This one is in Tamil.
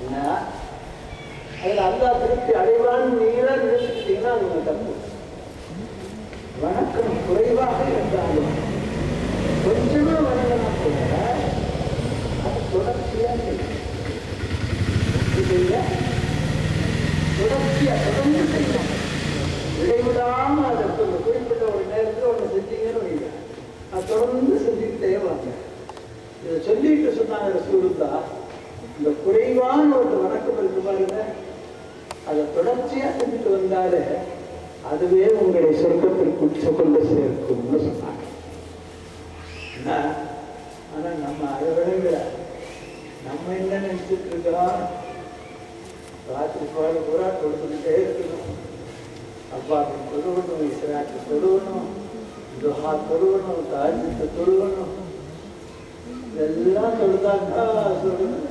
அதில் அல்லா திருப்தி அடைவான்னு நீங்களா நினைச்சுக்கிட்டீங்கன்னா அது ஒரு தப்பு. வணக்கம் குறைவாக இருந்தாலும் கொஞ்சமா வணங்கினா கூட அது தொடர்ச்சியாக தொடர்ந்து செய்யணும். இடைவிடாம அதை குறிப்பிட்ட ஒரு நேரத்தில் ஒன்று செஞ்சீங்கன்னு வைங்க, அது தொடர்ந்து செஞ்சுக்கிட்டே வாங்க. இதை சொல்லிட்டு சொன்னாங்க ரசூலுல்லா, இந்த குறைவான ஒரு வணக்கம் இருக்கு பாருங்க, அதை தொடர்ச்சியா செஞ்சுட்டு வந்தாலே அதுவே உங்களை சொர்க்கத்திற்கு கொண்டு சேர்க்கும்னு சொன்னாங்க. ஆனா நம்ம அதை விட நம்ம என்ன நினைச்சிட்டு இருக்கோம், ராத்திரி பாடு பூரா கொடுத்துக்கிட்டே இருக்கணும், அப்பாவுக்கு தொழுவணும், இஸ்ராக்கு தொழுவணும், துஹா தொழுவணும், தாஜத்தை தொழுவணும், இதெல்லாம் தொழுதாக்கா சொல்றது